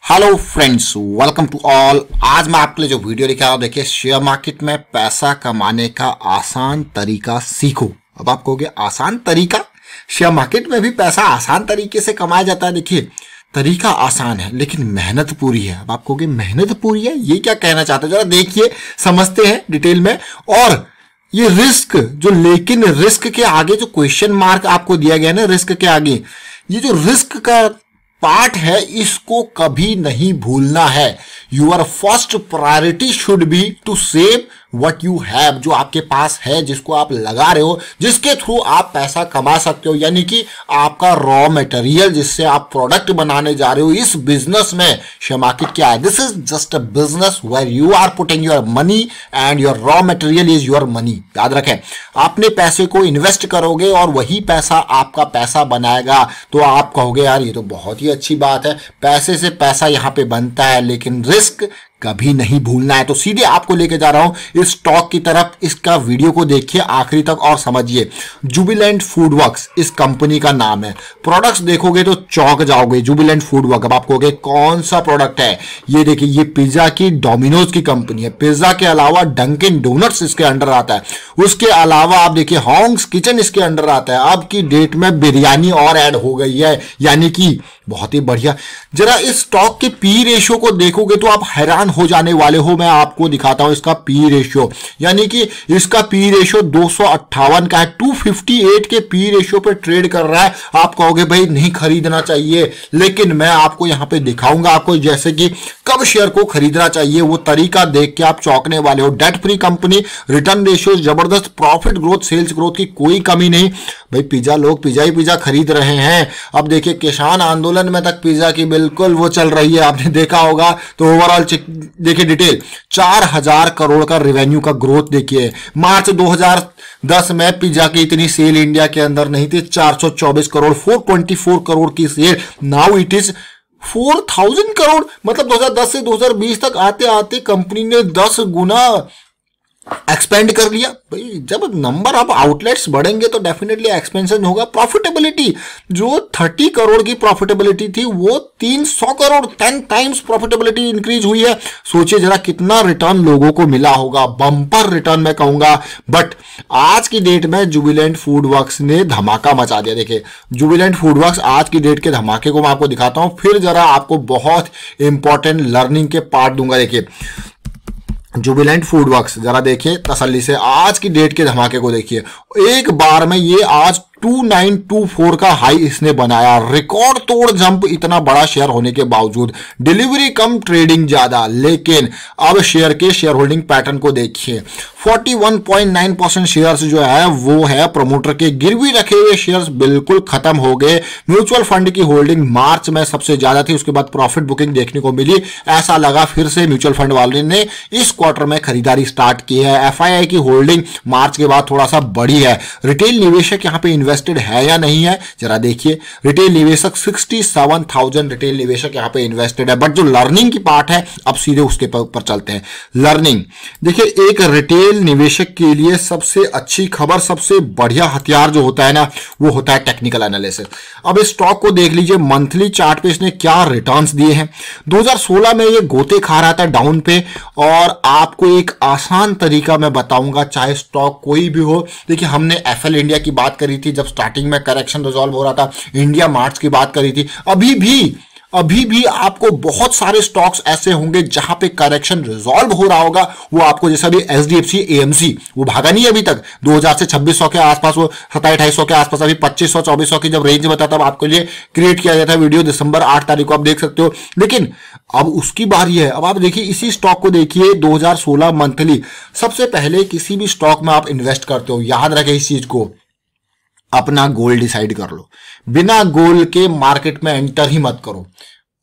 Hello friends, welcome to all. आज मैं आपके लिए जो वीडियो लेकर आया हूं, देखिए शेयर मार्केट में पैसा कमाने का आसान तरीका सीखो। अब आप कहोगे आसान तरीका, शेयर मार्केट में भी पैसा आसान तरीके से कमाया जाता है। देखिए तरीका आसान है लेकिन मेहनत पूरी है। अब आप कहोगे मेहनत पूरी है, ये क्या कहना चाहते हैं? जरा देखिए, समझते हैं डिटेल में। और ये रिस्क जो, लेकिन रिस्क के आगे जो क्वेश्चन मार्क आपको दिया गया है ना, रिस्क के आगे ये जो रिस्क का पार्ट है, इसको कभी नहीं भूलना है। Your first priority should be to save what you have, जो आपके पास है, जिसको आप लगा रहे हो, जिसके थ्रू आप पैसा कमा सकते हो, यानी कि आपका रॉ मटेरियल जिससे आप प्रोडक्ट बनाने जा रहे हो। इस बिजनेस में शेयर मार्केट क्या है? This is just a business where you are putting your money and your raw material is your money. याद रखें, आपने पैसे को इन्वेस्ट करोगे और वही पैसा आपका पैसा बनाएगा। तो आप कहोगे यार ये तो बहुत ही अच्छी बात है, पैसे से पैसा यहां पे बनता है, लेकिन रिस्क कभी नहीं भूलना है। तो सीधे आपको लेके जा रहा हूं इस स्टॉक की तरफ। इसका वीडियो को देखिए आखिरी तक और समझिए। जुबिलेंट फूडवर्क्स इस कंपनी का नाम है। प्रोडक्ट्स देखोगे तो चौंक जाओगे। जुबिलेंट फूडवर्क, अब आप कहोगे कौन सा प्रोडक्ट है? ये देखिए, ये पिज्जा की डोमिनोज की कंपनी है। पिज्जा के अलावा डंकिन डोनट्स इसके अंडर आता है। उसके अलावा आप देखिए हॉन्ग्स किचन इसके अंडर आता है। अब की डेट में बिरयानी और ऐड हो गई है, यानी कि बहुत ही बढ़िया। जरा इस स्टॉक के पी रेशियो को देखोगे तो आप हैरान हो जाने वाले हो। मैं आपको दिखाता हूं इसका पी रेशियो, यानी कि इसका पी रेशियो 258 का है। 258 के पी रेशियो पे ट्रेड कर रहा है। आप कहोगे भाई नहीं खरीदना चाहिए, लेकिन मैं आपको यहां पे दिखाऊंगा आपको जैसे कि कब शेयर को खरीदना चाहिए। वो तरीका देख के आप चौंकने वाले हो। Debt free company, return ratio जबरदस्त, प्रॉफिट ग्रोथ, सेल्स ग्रोथ की कोई कमी नहीं। भाई पिज्जा, लोग पिज्जा ही पिज्जा खरीद रहे हैं। अब देखिए किसान आंदोलन में तक पिज्जा की बिल्कुल वो चल रही है, आपने देखा होगा। तो ओवरऑल देखिए डिटेल, 4000 करोड़ का रेवेन्यू का ग्रोथ देखिए। मार्च 2010 में पिज्जा की इतनी सेल इंडिया के अंदर नहीं थी, 424 करोड़, 424 करोड़ की sale. Now it is 4000 crore. मतलब 2010 से 2020 तक आते आते कंपनी ने 10 गुना एक्सपेंड कर लिया। भाई जब नंबर ऑफ आउटलेट्स बढ़ेंगे तो डेफिनेटली एक्सपेंशन होगा। प्रॉफिटेबिलिटी जो 30 करोड़ की प्रॉफिटेबिलिटी थी वो 300 करोड़, 10 टाइम्स प्रॉफिटेबिलिटी इंक्रीज हुई है। सोचिए जरा कितना रिटर्न लोगों को मिला होगा, बम्पर रिटर्न मैं कहूंगा। बट आज की डेट में जुबिलेंट फूडवर्क्स ने धमाका मचा दिया। देखिए जुबिलेंट फूडवर्क्स आज की डेट के धमाके को मैं आपको दिखाता हूं, फिर जरा आपको बहुत इंपॉर्टेंट लर्निंग के पार्ट दूंगा। देखिए जुबिलेंट फूडवर्क्स जरा देखिए तसल्ली से, आज की डेट के धमाके को देखिए। एक बार में ये आज 2924 का हाई इसने बनाया। रिकॉर्ड तोड़ जंप, इतना बड़ा शेयर होने के बावजूद। डिलीवरी कम, ट्रेडिंग ज्यादा। लेकिन अब शेयर के शेयर होल्डिंग पैटर्न को देखिए। 41.9% शेयर्स जो है वो है प्रमोटर के। गिरवी रखे हुए शेयर्स बिल्कुल खत्म हो गए। म्यूचुअल फंड की होल्डिंग मार्च में सबसे ज्यादा थी, उसके बाद प्रॉफिट बुकिंग देखने को मिली। ऐसा लगा फिर से म्यूचुअल फंड वाले ने इस क्वार्टर में खरीदारी स्टार्ट की है। एफआईआई की होल्डिंग मार्च के बाद थोड़ा सा बढ़ी है। रिटेल निवेशक यहां पे इन्वेस्टेड है या नहीं है जरा देखिए। रिटेल निवेशक 67,000 रिटेल निवेशक यहां पे इन्वेस्टेड है। बट जो लर्निंग की पार्ट है, अब सीधे उसके ऊपर चलते हैं। लर्निंग देखिए, एक रिटेल निवेशक के लिए सबसे अच्छी खबर, सबसे बढ़िया हथियार जो होता है ना, वो होता है टेक्निकल एनालिसिस। अब इस स्टॉक को देख लीजिए, मंथली चार्ट पे इसने क्या रिटर्न्स दिए हैं। 2016 में ये गोते खा रहा था डाउन पे, और आपको एक आसान तरीका मैं बताऊंगा, चाहे स्टॉक कोई भी हो। देखिए हमने एफएल इंडिया की बात करी थी जब स्टार्टिंग में करेक्शन रिजॉल्व हो रहा था, इंडिया मार्ट्स की बात करी थी। अभी भी आपको बहुत सारे स्टॉक्स ऐसे होंगे जहां पे करेक्शन रिजॉल्व हो रहा होगा। वो आपको जैसा भी एचडीएफसी, एएमसी, वो भागा नहीं है अभी तक। 2000 से 2600 के आसपास, वो 2700 के आसपास, अभी 2500 2400 की जब रेंज में था तब आपके लिए क्रिएट किया गया था वीडियो। दिसंबर 8 तारीख को आप देख सकते हो। लेकिन अब उसकी बारी है। अब आप देखिए इसी स्टॉक को देखिए, 2016 मंथली। सबसे पहले किसी भी स्टॉक में आप इन्वेस्ट करते हो, याद रखें इस चीज को, अपना गोल डिसाइड कर लो। बिना गोल के मार्केट में एंटर ही मत करो।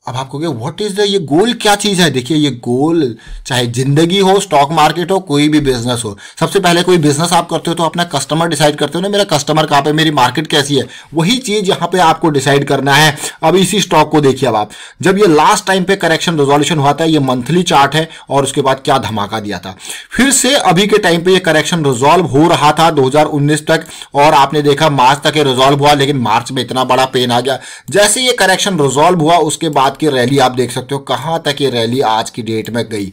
अब आप कहोगे व्हाट इज द, ये गोल क्या चीज है? देखिए ये गोल चाहे जिंदगी हो, स्टॉक मार्केट हो, कोई भी बिजनेस हो। सबसे पहले कोई बिजनेस आप करते हो तो अपना कस्टमर डिसाइड करते हो ना, मेरा कस्टमर कहां पे, मेरी मार्केट कैसी है। वही चीज यहां पे आपको डिसाइड करना है। अब इसी स्टॉक को देखिए, अब आप जब ये लास्ट टाइम पे करेक्शन रेजोल्यूशन हुआ था, ये मंथली चार्ट है, और उसके बाद क्या धमाका दिया था। फिर से अभी के टाइम पे ये करेक्शन रिजॉल्व हो रहा था 2019 तक, और आपने देखा मार्च तक ये रिजॉल्व हुआ, लेकिन मार्च में इतना बड़ा पेन आ गया। जैसे ये करेक्शन रिजॉल्व हुआ उसके बाद बाद की रैली आप देख सकते हो कहां तक ये रैली आज की डेट में गई।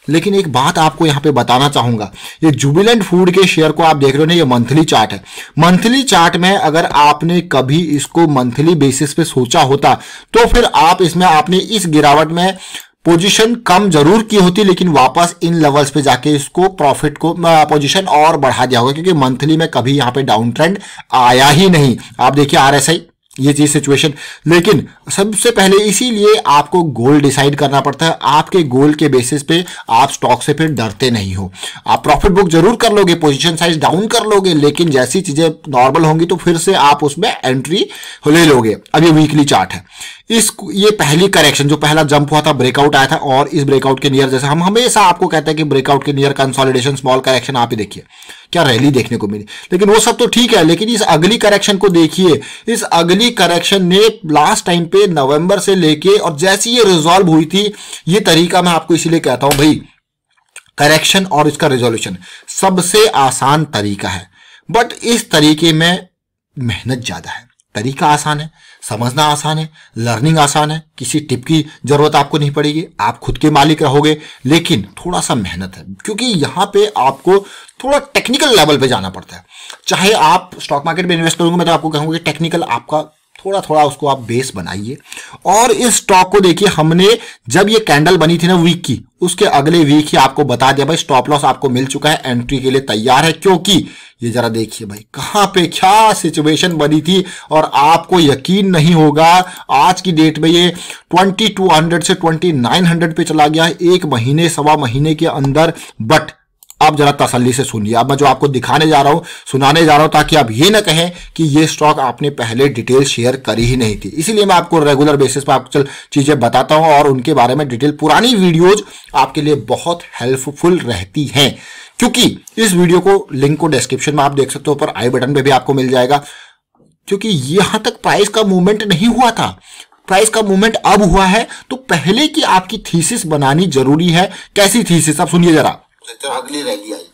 लेकिन एक बात आपको यहां पे बताना चाहूंगा, ये जुबिलेंट फूड के शेयर को आप देख रहे हो ना, ये मंथली चार्ट है। मंथली चार्ट में अगर आपने कभी इसको मंथली बेसिस पे सोचा होता तो फिर आप इसमें आपने इस गिरावट में पोजीशन कम जरूर की होती, लेकिन वापस इन लेवल्स पे जाके इसको प्रॉफिट को पोजीशन और बढ़ा दिया होगा, क्योंकि मंथली में कभी यहां पे डाउन ट्रेंड आया ही नहीं। आप देखिए RSI, ये चीज सिचुएशन। लेकिन सबसे पहले इसीलिए आपको गोल डिसाइड करना पड़ता है। आपके गोल के बेसिस पे आप स्टॉक से फिर डरते नहीं हो। आप प्रॉफिट बुक जरूर कर लोगे, पोजीशन साइज डाउन कर लोगे, लेकिन जैसी चीजें नॉर्मल होंगी तो फिर से आप उसमें एंट्री ले लोगे। अब ये वीकली चार्ट है, ये पहली करेक्शन जो पहला जंप हुआ था, ब्रेकआउट आया था, और इस ब्रेकआउट के नियर, जैसे हम हमेशा आपको कहते हैं कि ब्रेकआउट के नियर कंसोलिडेशन, स्मॉल करेक्शन, आप ही देखिए क्या रैली देखने को मिली। लेकिन वो सब तो ठीक है, लेकिन इस अगली करेक्शन को देखिए। इस अगली करेक्शन ने लास्ट टाइम पे नवंबर से लेके, और जैसी ये रिजॉल्व हुई थी, ये तरीका मैं आपको इसीलिए कहता हूं भाई, करेक्शन और इसका रिजोल्यूशन सबसे आसान तरीका है, बट इस तरीके में मेहनत ज्यादा है। तरीका आसान है, समझना आसान है, लर्निंग आसान है, किसी टिप की जरूरत आपको नहीं पड़ेगी, आप खुद के मालिक रहोगे, लेकिन थोड़ा सा मेहनत है, क्योंकि यहां पे आपको थोड़ा टेक्निकल लेवल पे जाना पड़ता है। चाहे आप स्टॉक मार्केट में इन्वेस्ट करोगे, मैं तो आपको कहूंगा कि टेक्निकल आपका थोड़ा थोड़ा उसको आप बेस बनाइए। और इस स्टॉक को देखिए, हमने जब ये कैंडल बनी थी ना वीक की, उसके अगले वीक ही आपको बता दिया भाई स्टॉप लॉस आपको मिल चुका है, एंट्री के लिए तैयार है। क्योंकि ये जरा देखिए भाई कहां पे क्या सिचुएशन बनी थी, और आपको यकीन नहीं होगा आज की डेट में ये 2200 से 2900 पे चला गया है, एक महीने सवा महीने के अंदर। बट आप जरा तसल्ली से सुनिए, अब मैं जो आपको दिखाने जा रहा हूं, सुनाने जा रहा हूं, ताकि आप ये ना कहें कि ये स्टॉक आपने पहले डिटेल शेयर करी ही नहीं थी। इसीलिए मैं आपको रेगुलर बेसिस पर आपको चीजें बताता हूं, और उनके बारे में डिटेल, पुरानी वीडियोज आपके लिए बहुत हेल्पफुल रहती हैं। क्योंकि इस वीडियो को लिंक को डिस्क्रिप्शन में आप देख सकते हो, ऊपर आई बटन पे भी आपको मिल जाएगा। क्योंकि यहां तक प्राइस का मूवमेंट नहीं हुआ था, प्राइस का मूवमेंट अब हुआ है, तो पहले की आपकी थीसिस बनानी जरूरी है। कैसी थीसिस, आप सुनिए जरा। तो अगली रैली आई,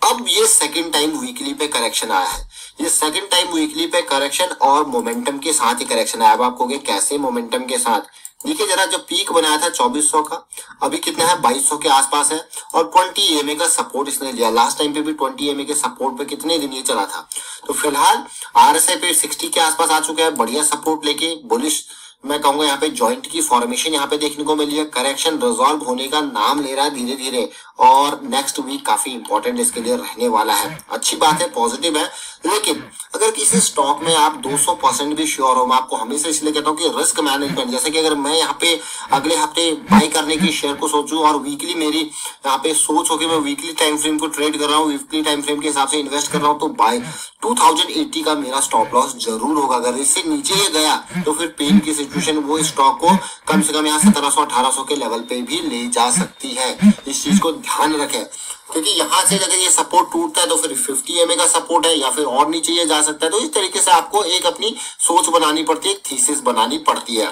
अब ये सेकंड टाइम वीकली पे करेक्शन आया है, ये सेकंड टाइम वीकली पे करेक्शन और मोमेंटम के साथ ही करेक्शन आया। अब आप कहोगे कैसे मोमेंटम के साथ, देखिए जरा, जब पीक बनाया था 2400 का, अभी कितना है 2200 के आसपास है, और 20 EMA का सपोर्ट इसने लिया। लास्ट टाइम पे भी 20 EMA के सपोर्ट पे कितने दिन ये चला था। तो फिलहाल RSI पे 60 के आसपास आ चुका है, बढ़िया सपोर्ट लेके बुलिश मैं कहूंगा यहाँ पे जॉइंट की फॉर्मेशन यहाँ पे देखने को मिली है। करेक्शन रिजॉल्व होने का नाम ले रहा है धीरे धीरे, और नेक्स्ट वीक काफी इंपॉर्टेंट इसके लिए रहने वाला है। अच्छी बात है, पॉजिटिव है। लेकिन अगर किसी स्टॉक में आप 200% भी श्योर हो, मैं आपको हमेशा इसलिए कहता हूँ कि रिस्क मैनेजमेंट, जैसे कि अगर मैं यहाँ पे अगले हफ्ते बाई करने की शेयर को सोचूं, और वीकली मेरी यहाँ पे सोच हो कि मैं वीकली टाइम फ्रेम को ट्रेड कर रहा हूँ, वीकली टाइम फ्रेम के हिसाब से इन्वेस्ट कर रहा हूँ, तो बाय 2080 का मेरा स्टॉप लॉस जरूर होगा। अगर इससे नीचे ये गया तो फिर पेन की सिचुएशन वो स्टॉक को कम से कम यहाँ 1700-1800 के लेवल पे भी ले जा सकती है। इस चीज को ध्यान रखें, क्योंकि यहाँ से अगर ये सपोर्ट टूटता है तो फिर 50 EMA का सपोर्ट है, या फिर और नीचे ये जा सकता है। तो इस तरीके से आपको एक अपनी सोच बनानी पड़ती है, एक थीसिस बनानी पड़ती है।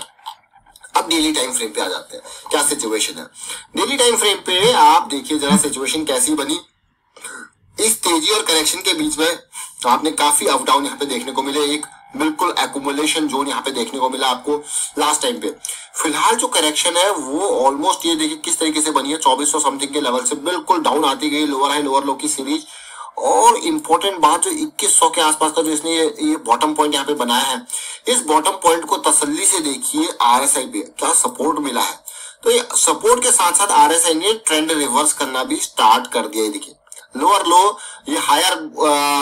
अब डेली टाइम फ्रेम पे आ जाते हैं, क्या सिचुएशन है डेली टाइम फ्रेम पे। आप देखिए जरा सिचुएशन कैसी बनी। इस तेजी और करेक्शन के बीच में आपने काफी अप डाउन यहाँ पे देखने को मिले, एक बिल्कुल एक्यूमुलेशन जोन यहाँ पे देखने को मिला आपको लास्ट टाइम पे। फिलहाल जो करेक्शन है वो ऑलमोस्ट ये देखिए किस तरीके से बनी है, 2400 समथिंग के लेवल से बिल्कुल डाउन आती गई, लोअर हाई लोअर लो की सीरीज। और इंपॉर्टेंट बात, जो 2100 के आसपास का जो इसने ये बॉटम पॉइंट यहाँ पे बनाया है, इस बॉटम पॉइंट को तसल्ली से देखिए RSI पे क्या सपोर्ट मिला है। तो ये सपोर्ट के साथ साथ RSI ने ट्रेंड रिवर्स करना भी स्टार्ट कर दिया है। देखिए लोअर लो, ये हायर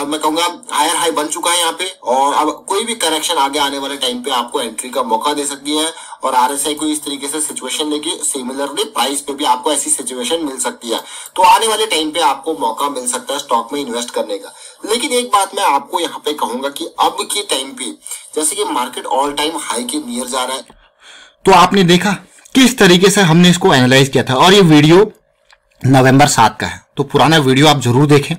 मैं कहूंगा हायर हाई बन चुका है यहाँ पे, और अब कोई भी करेक्शन आगे आने वाले टाइम पे आपको एंट्री का मौका दे सकती है। और RSI को इस तरीके से सिचुएशन लेके सिमिलरली प्राइस पे भी आपको ऐसी सिचुएशन मिल सकती है। तो आने वाले टाइम पे आपको मौका मिल सकता है स्टॉक में इन्वेस्ट करने का। लेकिन एक बात मैं आपको यहाँ पे कहूंगा कि अब के टाइम पे जैसे कि मार्केट ऑल टाइम हाई के नियर जा रहा है, तो आपने देखा किस तरीके से हमने इसको एनालाइज किया था। और ये वीडियो नवंबर 7 का है, तो पुराना वीडियो आप जरूर देखें।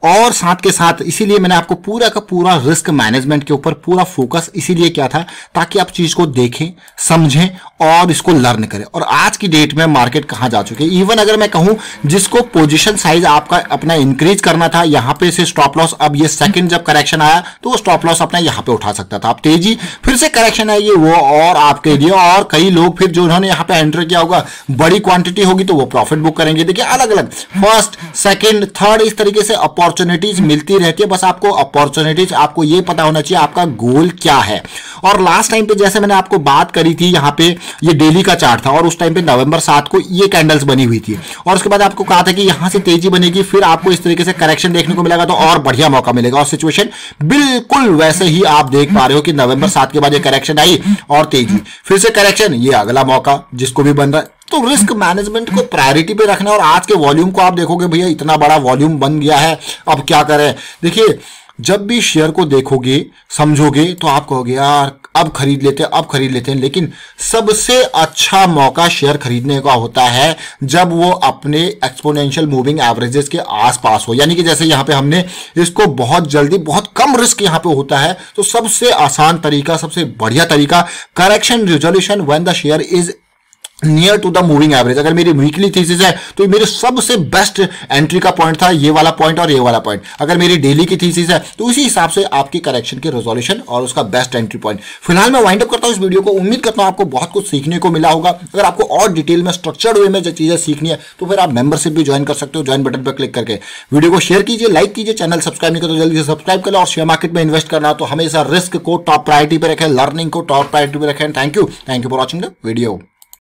और साथ के साथ इसीलिए मैंने आपको पूरा का पूरा रिस्क मैनेजमेंट के ऊपर पूरा फोकस इसीलिए किया था ताकि आप चीज को देखें, समझें और इसको लर्न करें। और आज की डेट में मार्केट कहां जा चुकी है, इवन अगर मैं कहूं जिसको पोजीशन साइज आपका अपना इंक्रीज करना था, यहां पे से स्टॉप लॉस, अब ये सेकंड जब करेक्शन आया तो वो स्टॉप लॉस अपना यहां पे उठा सकता था। अब तेजी फिर से करेक्शन आएगी वो और आपके लिए, और कई लोग फिर जो उन्होंने यहां पे एंटर किया होगा, बड़ी क्वांटिटी होगी तो वो प्रॉफिट बुक करेंगे। देखिए अलग अलग फर्स्ट, सेकंड, थर्ड, इस तरीके से अपॉर्चुनिटीज मिलती रहती है। बस आपको अपॉर्चुनिटीज, आपको ये पता होना चाहिए आपका गोल क्या है। और लास्ट टाइम पे जैसे मैंने आपको बात करी थी, यहां पे ये डेली का चार्ट था और उस टाइम पे नवंबर 7 को ये कैंडल्स बनी हुई थी और उसके बाद आपको कहा था कि यहां से तेजी बनेगी, फिर आपको इस तरीके से करेक्शन देखने को मिलेगा तो और बढ़िया मौका मिलेगा। और सिचुएशन बिल्कुल वैसे ही आप देख पा रहे हो कि नवंबर 7 के बाद ये करेक्शन आई और तेजी, फिर से करेक्शन, ये अगला मौका जिसको भी बन रहा है। तो रिस्क मैनेजमेंट को प्रायोरिटी पे रखना। और आज के वॉल्यूम को आप देखोगे भैया इतना बड़ा वॉल्यूम बन गया है, अब क्या करें। देखिए जब भी शेयर को देखोगे, समझोगे तो आप कहोगे यार अब खरीद लेते हैं, लेकिन सबसे अच्छा मौका शेयर खरीदने का होता है जब वो अपने एक्सपोनेंशियल मूविंग एवरेजेस के आसपास हो। यानी कि जैसे यहां पे हमने इसको बहुत जल्दी, बहुत कम रिस्क यहां पे होता है, तो सबसे आसान तरीका, सबसे बढ़िया तरीका, correction resolution when the share is near to the moving average. अगर मेरी वीकली थीसिस है तो मेरे सबसे बेस्ट एंट्री का पॉइंट था ये वाला पॉइंट और ये वाला पॉइंट। अगर मेरी डेली की थीसिस है तो उसी हिसाब से आपकी करेक्शन के रेजोल्यूशन और उसका बेस्ट एंट्री पॉइंट। फिलहाल मैं वाइंड अप करता हूं इस वीडियो को। उम्मीद करता हूं आपको बहुत कुछ सीखने को मिला होगा। अगर आपको और डिटेल में स्ट्रक्चर्ड वे में जो चीजें सीखनी है तो फिर आप मेंबरशिप भी ज्वाइन कर सकते हो। ज्वाइन बटन पर क्लिक करके वीडियो को शेयर कीजिए, लाइक कीजिए, चैनल सब्सक्राइब नहीं करते तो जल्दी से सब्सक्राइब कर लो। और शेयर मार्केट में इन्वेस्ट करना तो हमेशा रिस्क को टॉप प्रायोरिटी पे रखें, लर्निंग को टॉप प्रायोरिटी पे रखें। Thank you for watching the video.